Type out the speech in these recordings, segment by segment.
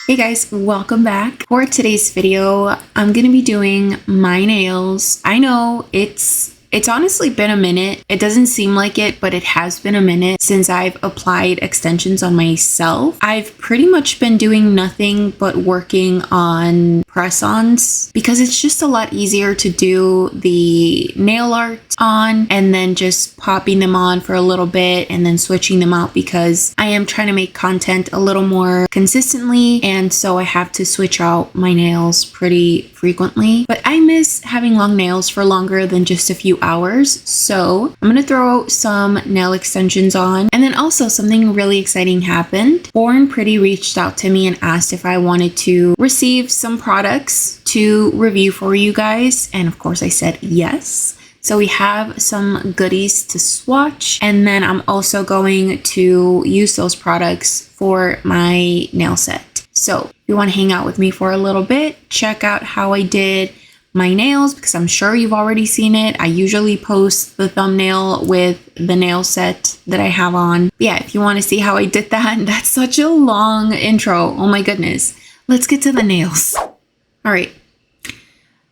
Hey guys, welcome back. For today's video, I'm gonna be doing my nails. I know it's honestly been a minute. It doesn't seem like it, but it has been a minute since I've applied extensions on myself. I've pretty much been doing nothing but working on press-ons because it's just a lot easier to do the nail art on and then just popping them on for a little bit and then switching them out because I am trying to make content a little more consistently, and so I have to switch out my nails pretty frequently. But I miss having long nails for longer than just a few hours, so I'm gonna throw some nail extensions on. And then also something really exciting happened. Born Pretty reached out to me and asked if I wanted to receive some products to review for you guys, and of course I said yes. So we have some goodies to swatch, and then I'm also going to use those products for my nail set. So if you want to hang out with me for a little bit, check out how I did my nails because I'm sure you've already seen it. I usually post the thumbnail with the nail set that I have on. Yeah, if you want to see how I did that, that's such a long intro. Oh my goodness. Let's get to the nails. All right.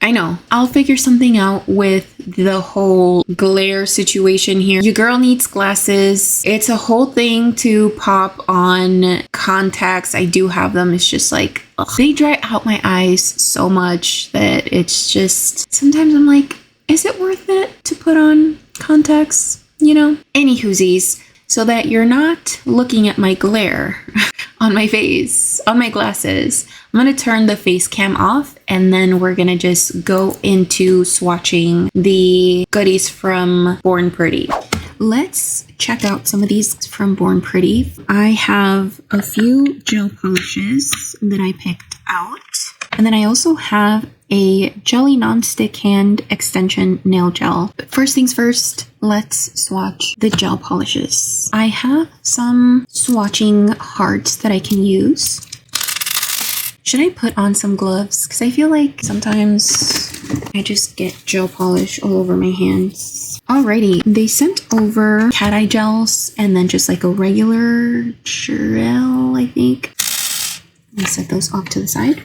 I know, I'll figure something out with the whole glare situation here. Your girl needs glasses. It's a whole thing to pop on contacts. I do have them. It's just like, ugh. They dry out my eyes so much that it's just, sometimes I'm like, is it worth it to put on contacts? You know? Anywhoosies, so that you're not looking at my glare on my face, on my glasses, I'm gonna turn the face cam off and then we're gonna just go into swatching the goodies from Born Pretty. Let's check out some of these from Born Pretty. I have a few gel polishes that I picked out. And then I also have a jelly non-stick hand extension nail gel. But first things first, let's swatch the gel polishes. I have some swatching hearts that I can use. Should I put on some gloves? Because I feel like sometimes I just get gel polish all over my hands. Alrighty, they sent over cat eye gels and then just like a regular gel, I think. Let me set those off to the side.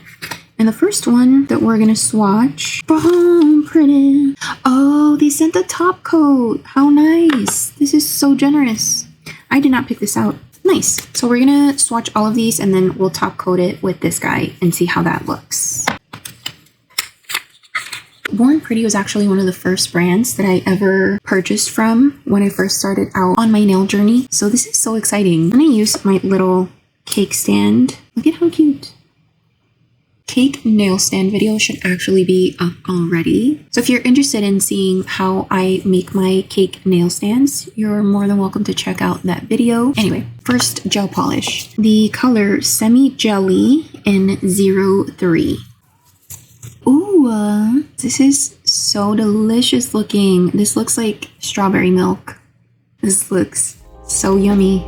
And the first one that we're gonna swatch, Born Pretty. Oh, they sent the top coat. How nice. This is so generous. I did not pick this out. Nice. So we're gonna swatch all of these and then we'll top coat it with this guy and see how that looks. Born Pretty was actually one of the first brands that I ever purchased from when I first started out on my nail journey. So this is so exciting. I'm gonna use my little cake stand. Look at how cute. Cake nail stand video should actually be up already. So if you're interested in seeing how I make my cake nail stands, you're more than welcome to check out that video. Anyway, first gel polish. The color Semi Jelly in 03. Ooh, this is so delicious looking. This looks like strawberry milk. This looks so yummy.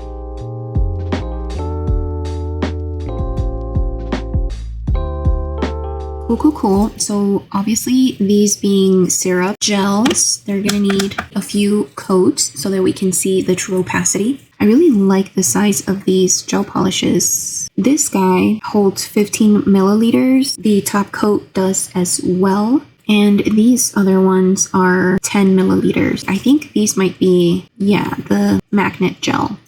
Cool. So obviously these being syrup gels, they're gonna need a few coats so that we can see the true opacity. I really like the size of these gel polishes. This guy holds 15 milliliters. The top coat does as well. And these other ones are 10 milliliters. I think these might be, yeah, the magnet gel.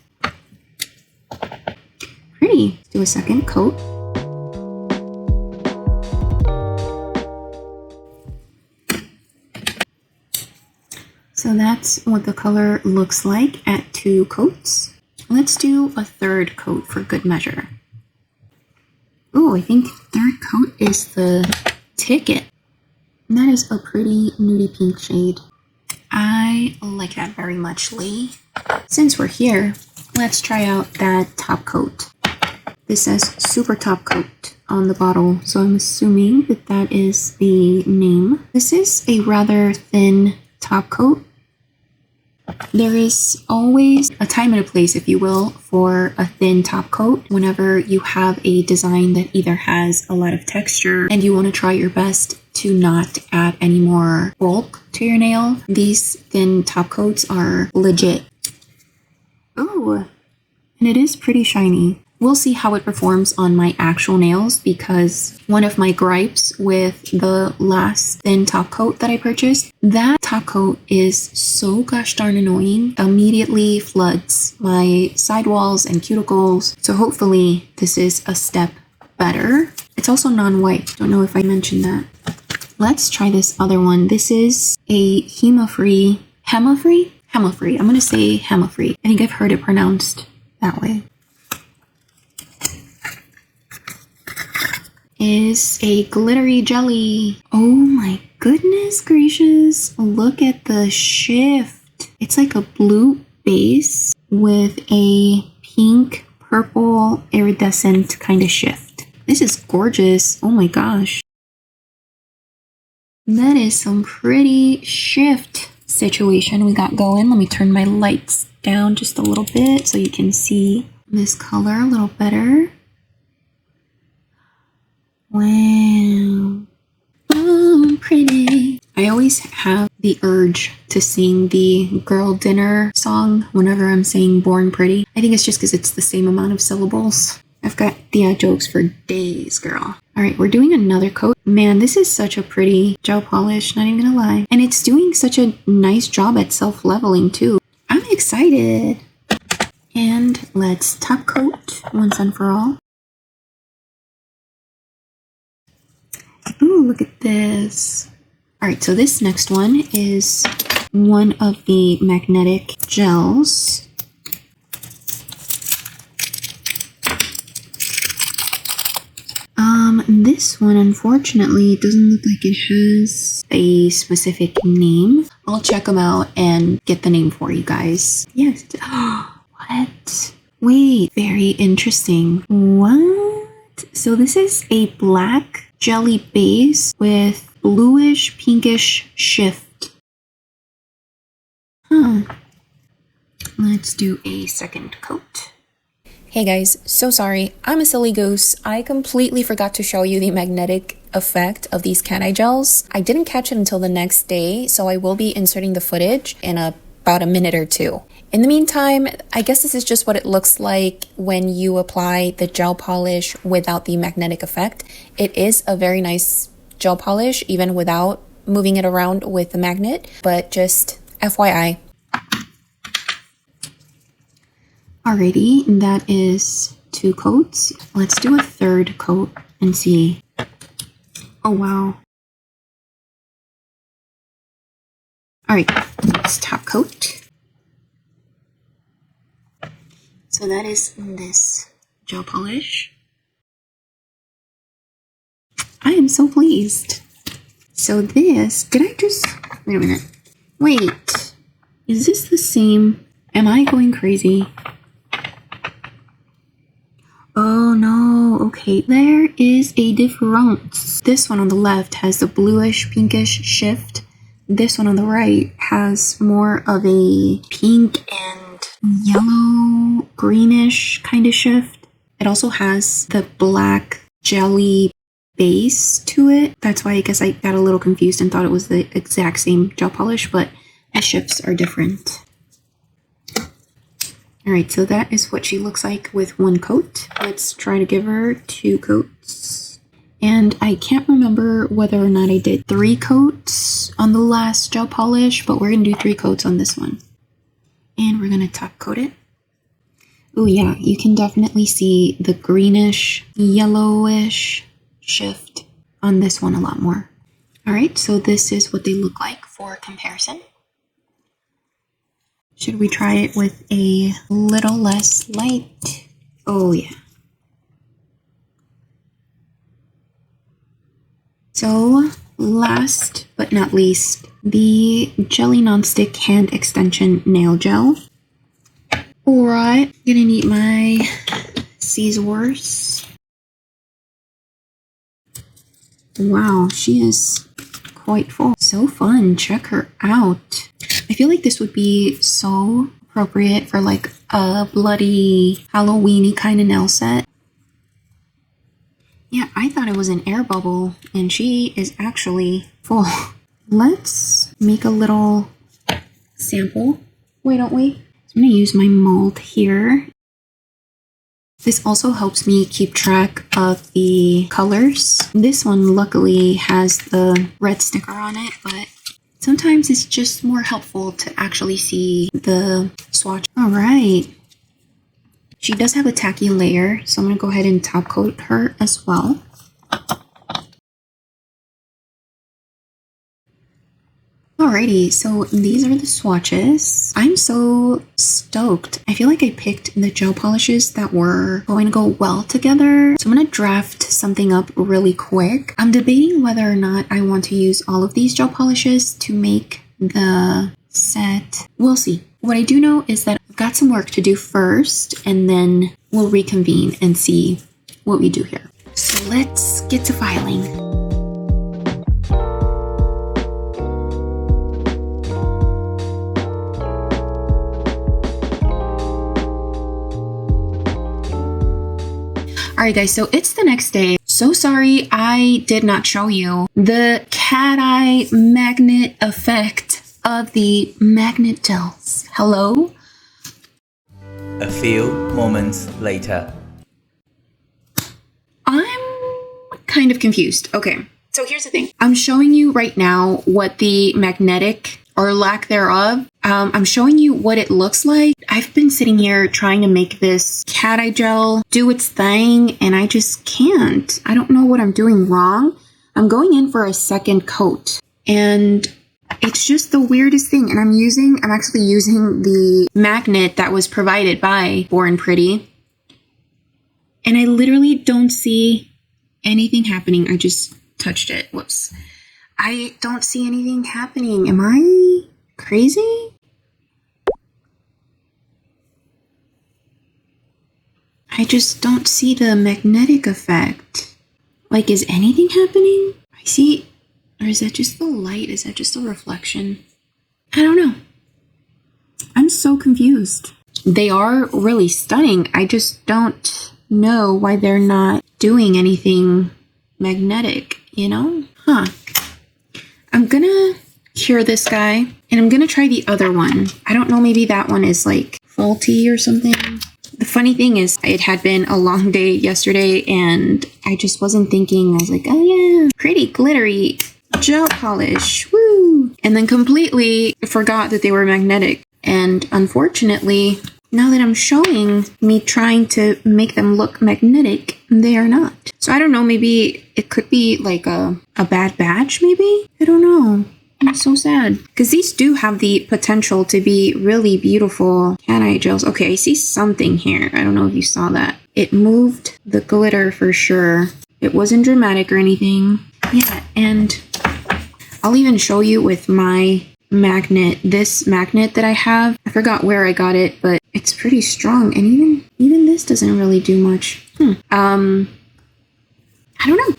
Pretty. Let's do a second coat. So that's what the color looks like at 2 coats. Let's do a third coat for good measure. Oh, I think third coat is the ticket. And that is a pretty nudie pink shade. I like that very much, Lee. Since we're here, let's try out that top coat. This says super top coat on the bottle, so I'm assuming that that is the name. This is a rather thin top coat. There is always a time and a place, if you will, for a thin top coat. Whenever you have a design that either has a lot of texture and you want to try your best to not add any more bulk to your nail, these thin top coats are legit. Oh, and it is pretty shiny. we'll see how it performs on my actual nails, because one of my gripes with the last thin top coat that I purchased, that top coat is so gosh darn annoying. Immediately floods my sidewalls and cuticles. So hopefully this is a step better. It's also non-white. Don't know if I mentioned that. Let's try this other one. This is a hema-free. I'm going to say hema-free. I think I've heard it pronounced that way. Is a glittery jelly. Oh my goodness gracious. Look at the shift. It's like a blue base with a pink, purple, iridescent kind of shift. This is gorgeous. Oh my gosh. That is some pretty shift situation we got going. Let me turn my lights down just a little bit so you can see this color a little better. Wow. Oh, pretty. I always have the urge to sing the girl dinner song whenever I'm saying born pretty. I think it's just because it's the same amount of syllables. I've got the jokes for days, girl. All right, we're doing another coat. Man, this is such a pretty gel polish, not even gonna lie. And it's doing such a nice job at self-leveling too. I'm excited. And let's top coat once and for all. Ooh, look at this. All right, so this next one is one of the magnetic gels. This one, unfortunately, doesn't look like it has a specific name. I'll check them out and get the name for you guys. Yes. What? Wait, very interesting. What? So this is a black jelly base with bluish pinkish shift. Let's do a second coat. Hey guys, so sorry, I'm a silly goose. I completely forgot to show you the magnetic effect of these cat eye gels. I didn't catch it until the next day, so I will be inserting the footage in about a minute or two. In the meantime, I guess this is just what it looks like when you apply the gel polish without the magnetic effect. It is a very nice gel polish, even without moving it around with the magnet, but just FYI. Alrighty, that is 2 coats. Let's do a third coat and see. Oh wow. Alright, let's top coat. So that is this gel polish. I am so pleased. So this, did I just, wait a minute. Wait, is this the same? Am I going crazy? Oh no, okay, there is a difference. This one on the left has the bluish pinkish shift. This one on the right has more of a pink and yellow greenish kind of shift. It also has the black jelly base to it. That's why I guess I got a little confused and thought it was the exact same gel polish, but the shifts are different. Alright, so that is what she looks like with 1 coat. Let's try to give her 2 coats. And I can't remember whether or not I did 3 coats on the last gel polish, but we're going to do 3 coats on this one. And we're going to top coat it. Oh yeah, you can definitely see the greenish, yellowish shift on this one a lot more. Alright, so this is what they look like for comparison. Should we try it with a little less light? Oh yeah. So last but not least, the Jelly Non-Stick Hand Extension Nail Gel. Alright, gonna need my scissors. Wow, she is quite full. So fun, check her out. I feel like this would be so appropriate for like a bloody Halloween-y kind of nail set. Yeah, I thought it was an air bubble and she is actually full. Let's make a little sample. Why don't we? So I'm gonna use my mold here. This also helps me keep track of the colors. This one luckily has the red sticker on it, but sometimes it's just more helpful to actually see the swatch. All right. She does have a tacky layer, so I'm going to go ahead and top coat her as well. Alrighty, so these are the swatches. I'm so stoked. I feel like I picked the gel polishes that were going to go well together. So I'm going to draft something up really quick. I'm debating whether or not I want to use all of these gel polishes to make the set. We'll see. What I do know is that I've got some work to do first, and then we'll reconvene and see what we do here. So let's get to filing. Alright guys, so it's the next day. So sorry I did not show you the cat eye magnet effect of the magnet gels. Hello? A few moments later. I'm kind of confused. Okay, so here's the thing. I'm showing you right now what the magnetic or lack thereof. I'm showing you what it looks like. I've been sitting here trying to make this cat eye gel do its thing, and I just can't. I don't know what I'm doing wrong. I'm going in for a second coat, and it's just the weirdest thing. And I'm actually using the magnet that was provided by Born Pretty, and I literally don't see anything happening. I just touched it. Whoops. I don't see anything happening. Am I crazy? I just don't see the magnetic effect. Like, is anything happening? I see, or is that just the light? Is that just a reflection? I don't know. I'm so confused. They are really stunning. I just don't know why they're not doing anything magnetic, you know? Huh. I'm gonna cure this guy, and I'm gonna try the other one. I don't know, maybe that one is like faulty or something. The funny thing is, it had been a long day yesterday, and I just wasn't thinking. I was like, oh yeah, pretty glittery gel polish, woo! And then completely forgot that they were magnetic. And unfortunately, now that I'm showing me trying to make them look magnetic, they are not. So I don't know, maybe it could be like a bad batch, maybe? I don't know. I'm so sad. Because these do have the potential to be really beautiful cat eye gels. Okay, I see something here. I don't know if you saw that. It moved the glitter for sure. It wasn't dramatic or anything. Yeah, and I'll even show you with my magnet. This magnet that I have, I forgot where I got it, but it's pretty strong. And even this doesn't really do much. I don't know.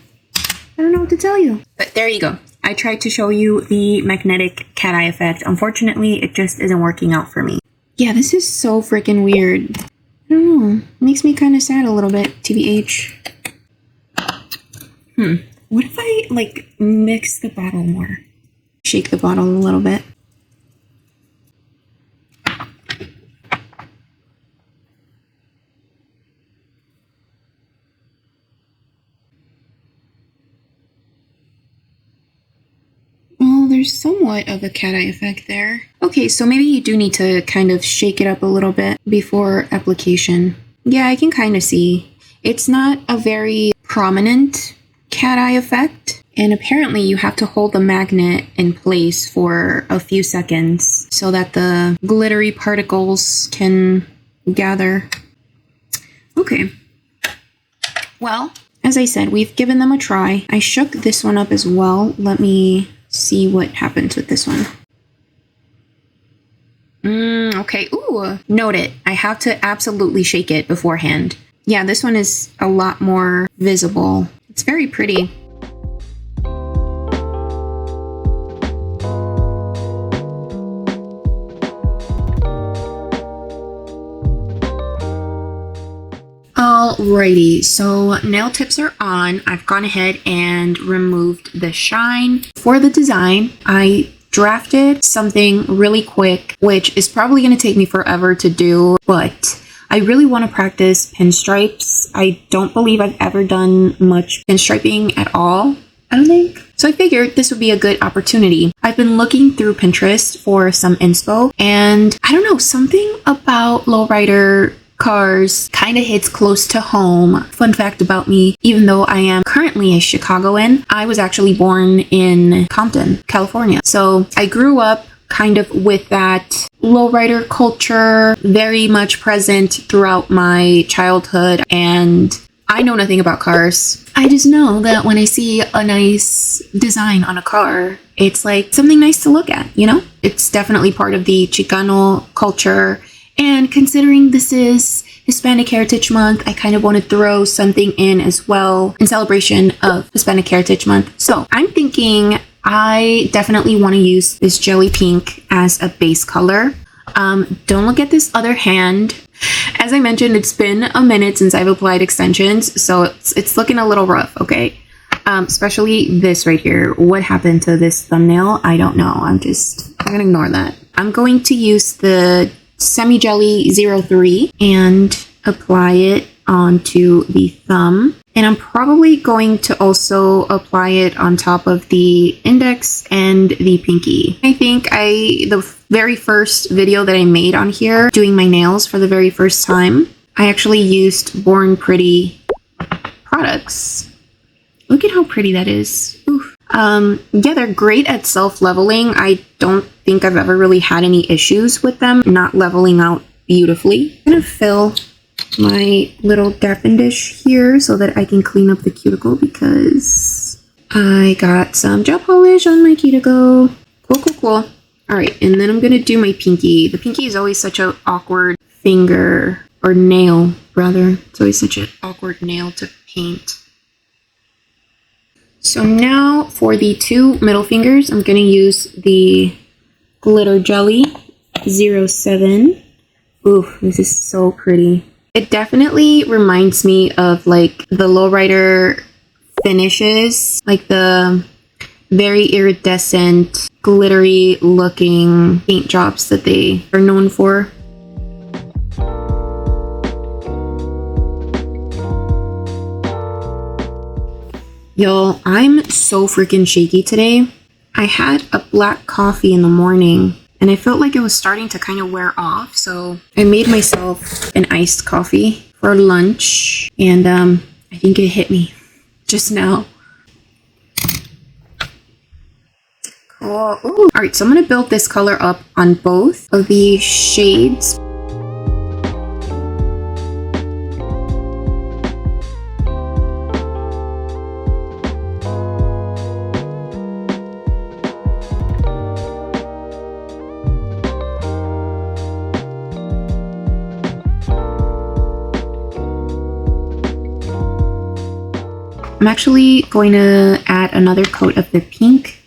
I don't know what to tell you. But there you go. I tried to show you the magnetic cat eye effect. Unfortunately, it just isn't working out for me. Yeah, this is so freaking weird. I don't know. It makes me kind of sad a little bit, TBH. What if I, like, mix the bottle more? Shake the bottle a little bit. There's somewhat of a cat eye effect there. Okay, so maybe you do need to kind of shake it up a little bit before application. Yeah, I can kind of see. It's not a very prominent cat eye effect, and apparently you have to hold the magnet in place for a few seconds so that the glittery particles can gather. Okay. Well, as I said, we've given them a try. I shook this one up as well. Let me see what happens with this one. Okay. Ooh, note it. I have to absolutely shake it beforehand. Yeah, this one is a lot more visible. It's very pretty. Alrighty, so nail tips are on. I've gone ahead and removed the shine. For the design, I drafted something really quick, which is probably going to take me forever to do, but I really want to practice pinstripes. I don't believe I've ever done much pinstriping at all, I don't think. So I figured this would be a good opportunity. I've been looking through Pinterest for some inspo, and I don't know, something about lowrider cars kind of hits close to home. Fun fact about me, even though I am currently a Chicagoan, I was actually born in Compton, California. So I grew up kind of with that lowrider culture very much present throughout my childhood, and I know nothing about cars. I just know that when I see a nice design on a car, it's like something nice to look at, you know? It's definitely part of the Chicano culture. And considering this is Hispanic Heritage Month, I kind of want to throw something in as well in celebration of Hispanic Heritage Month. So I'm thinking I definitely want to use this jelly pink as a base color. Don't look at this other hand. As I mentioned, it's been a minute since I've applied extensions, so it's looking a little rough, okay? Especially this right here. What happened to this thumbnail? I don't know. I'm gonna ignore that. I'm going to use the Semi Jelly 03 and apply it onto the thumb. And I'm probably going to also apply it on top of the index and the pinky. I think the very first video that I made on here, doing my nails for the very first time, I actually used Born Pretty products. Look at how pretty that is. Oof. Yeah, they're great at self-leveling. I don't think I've ever really had any issues with them not leveling out beautifully. I'm gonna fill my little dapping dish here so that I can clean up the cuticle because I got some gel polish on my cuticle. Cool. All right, and then I'm gonna do my pinky. The pinky is always such an awkward finger, or nail rather. It's always such an awkward nail to paint. So now for the two middle fingers, I'm gonna use the Glitter Jelly 07. Ooh, this is so pretty. It definitely reminds me of like the lowrider finishes, like the very iridescent, glittery looking paint jobs that they are known for. Y'all, I'm so freaking shaky today. I had a black coffee in the morning and I felt like it was starting to kind of wear off, so I made myself an iced coffee for lunch, and I think it hit me just now. Cool. Ooh. All right, so I'm gonna build this color up on both of the shades. I'm actually going to add another coat of the pink,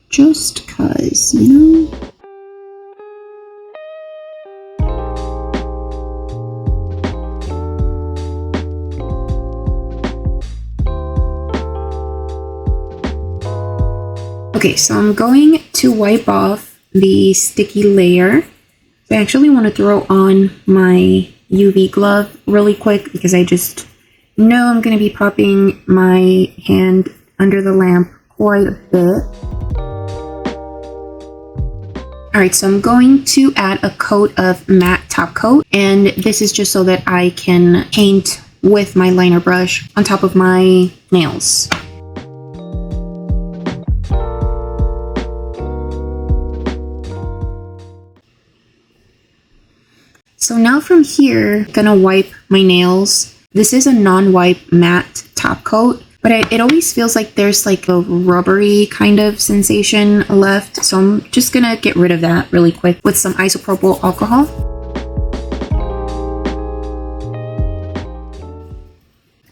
just cause, you know. Okay, so I'm going to wipe off the sticky layer. I actually want to throw on my UV glove really quick because I just know I'm going to be popping my hand under the lamp quite a bit. Alright, so I'm going to add a coat of matte top coat, and this is just so that I can paint with my liner brush on top of my nails. So now from here, I'm gonna wipe my nails. This is a non-wipe matte top coat, but it always feels like there's like a rubbery kind of sensation left. So I'm just gonna get rid of that really quick with some isopropyl alcohol.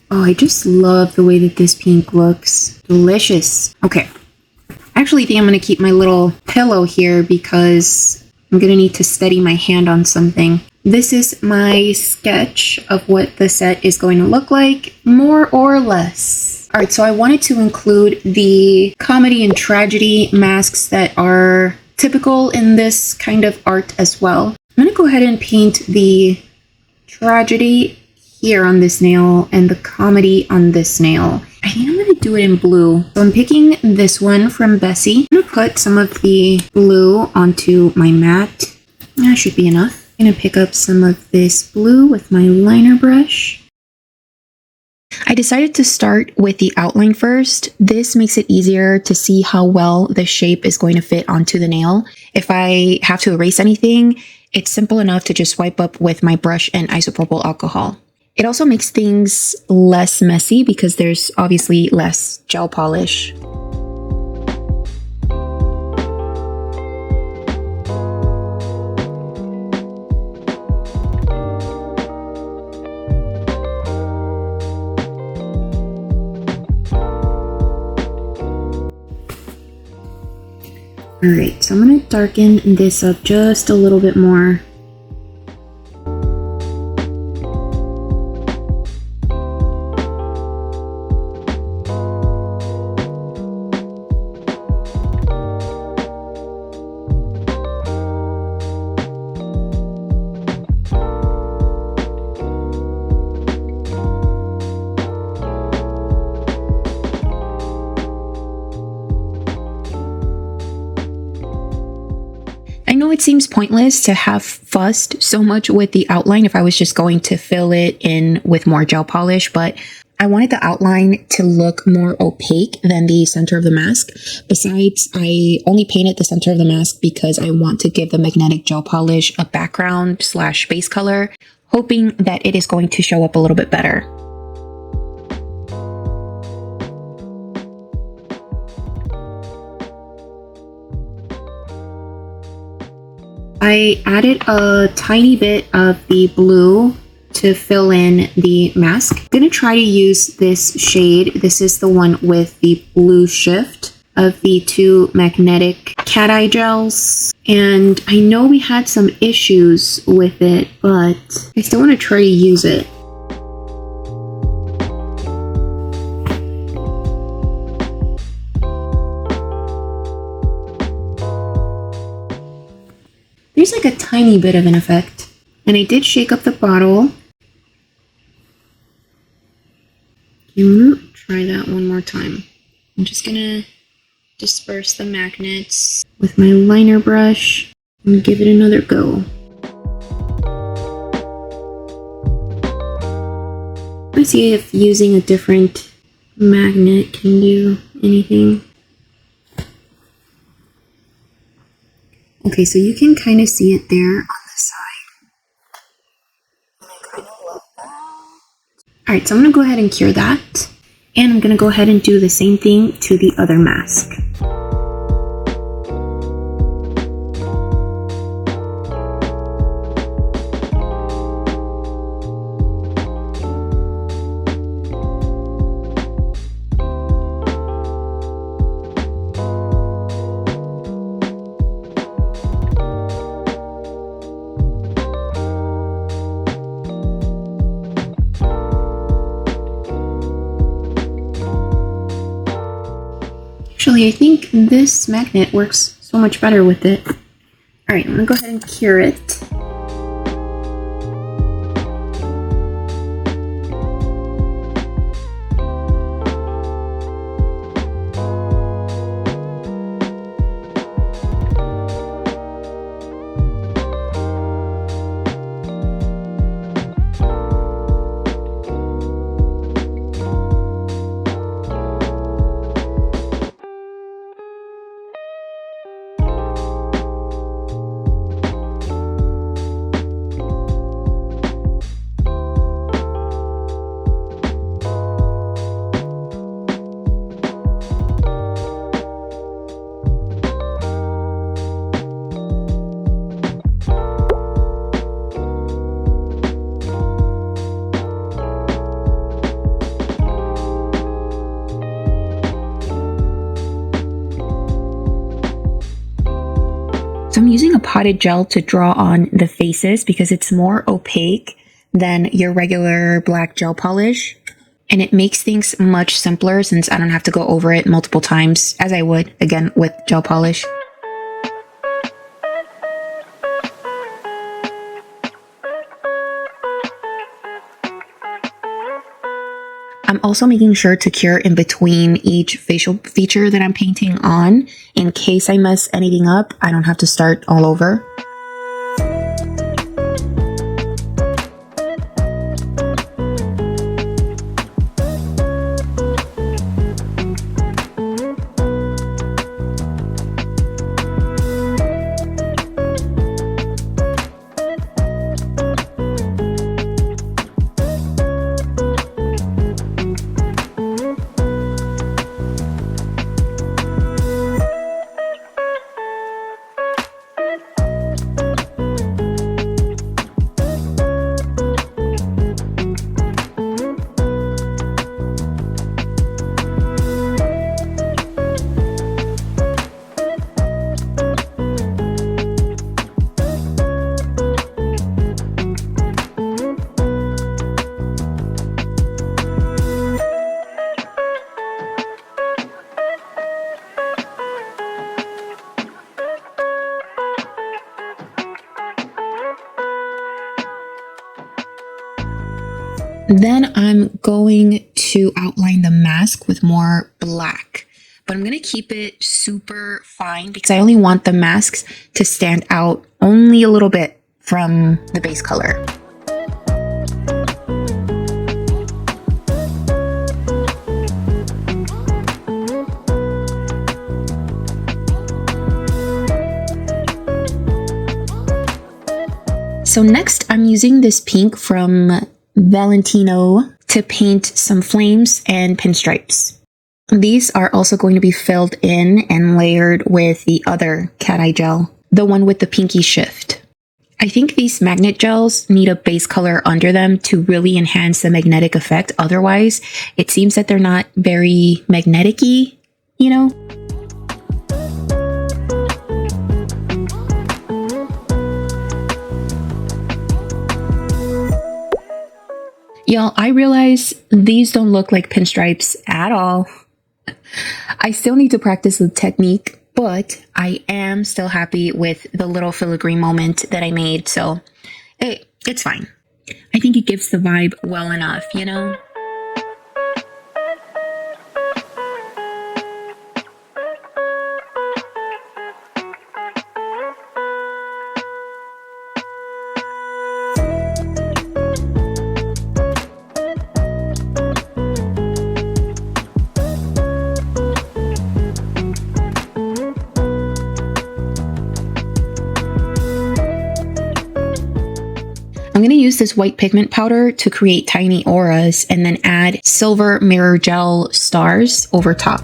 Oh, I just love the way that this pink looks. Delicious. Okay. I actually think I'm gonna keep my little pillow here because I'm gonna need to steady my hand on something. This is my sketch of what the set is going to look like, more or less. All right, so I wanted to include the comedy and tragedy masks that are typical in this kind of art as well. I'm going to go ahead and paint the tragedy here on this nail and the comedy on this nail. I think I'm going to do it in blue. So I'm picking this one from Bessie. I'm going to put some of the blue onto my mat. That should be enough. I'm going to pick up some of this blue with my liner brush. I decided to start with the outline first. This makes it easier to see how well the shape is going to fit onto the nail. If I have to erase anything, it's simple enough to just wipe up with my brush and isopropyl alcohol. It also makes things less messy because there's obviously less gel polish. Alright, so I'm going to darken this up just a little bit more. I know it seems pointless to have fussed so much with the outline if I was just going to fill it in with more gel polish, but I wanted the outline to look more opaque than the center of the mask. Besides, I only painted the center of the mask because I want to give the magnetic gel polish a background / base color, hoping that it is going to show up a little bit better. I added a tiny bit of the blue to fill in the mask. I'm going to try to use this shade. This is the one with the blue shift of the two magnetic cat eye gels. And I know we had some issues with it, but I still want to try to use it. There's like a tiny bit of an effect. And I did shake up the bottle. I'm gonna try that one more time. I'm just gonna disperse the magnets with my liner brush and give it another go. Let's see if using a different magnet can do anything. Okay, so you can kind of see it there on the side. And I kind of love that. Alright, so I'm going to go ahead and cure that. And I'm going to go ahead and do the same thing to the other mask. Actually, I think this magnet works so much better with it. Alright, I'm going to go ahead and cure it. So I'm using a potted gel to draw on the faces because it's more opaque than your regular black gel polish. And it makes things much simpler since I don't have to go over it multiple times as I would, again, with gel polish. I'm also making sure to cure in between each facial feature that I'm painting on. In case I mess anything up, I don't have to start all over. Then I'm going to outline the mask with more black, but I'm going to keep it super fine because I only want the masks to stand out only a little bit from the base color. So next I'm using this pink from Valentino to paint some flames and pinstripes. These are also going to be filled in and layered with the other cat eye gel, the one with the pinky shift. I think these magnet gels need a base color under them to really enhance the magnetic effect. Otherwise, it seems that they're not very magnetic-y, you know? Y'all, I realize these don't look like pinstripes at all. I still need to practice the technique, but I am still happy with the little filigree moment that I made, so it's fine. I think it gives the vibe well enough, you know? I'm going to use this white pigment powder to create tiny auras and then add silver mirror gel stars over top.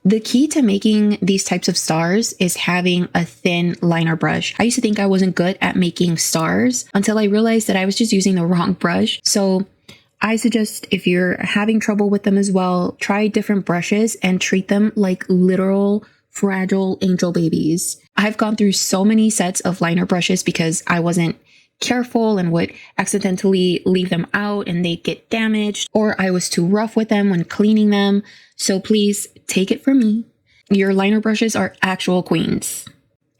The key to making these types of stars is having a thin liner brush. I used to think I wasn't good at making stars until I realized that I was just using the wrong brush. So I suggest if you're having trouble with them as well, try different brushes and treat them like literal fragile angel babies. I've gone through so many sets of liner brushes because I wasn't careful and would accidentally leave them out and they'd get damaged, or I was too rough with them when cleaning them. So please take it from me. Your liner brushes are actual queens.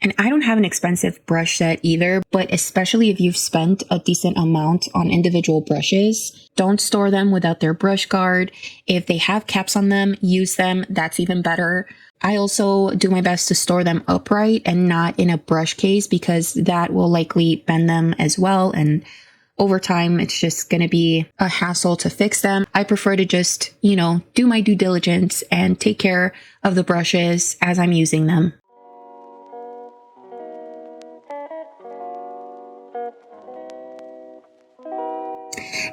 And I don't have an expensive brush set either, but especially if you've spent a decent amount on individual brushes, don't store them without their brush guard. If they have caps on them, use them. That's even better. I also do my best to store them upright and not in a brush case because that will likely bend them as well. And over time, it's just going to be a hassle to fix them. I prefer to just, do my due diligence and take care of the brushes as I'm using them.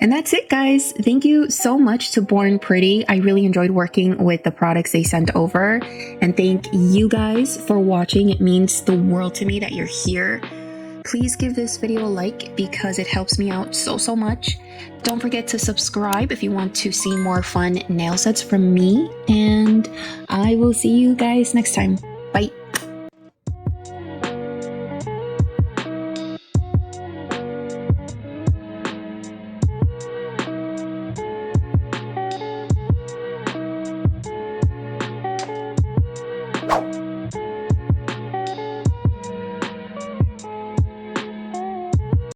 And that's it, guys. Thank you so much to Born Pretty. I really enjoyed working with the products they sent over. And thank you guys for watching. It means the world to me that you're here. Please give this video a like because it helps me out so much. Don't forget to subscribe if you want to see more fun nail sets from me. And I will see you guys next time. Bye.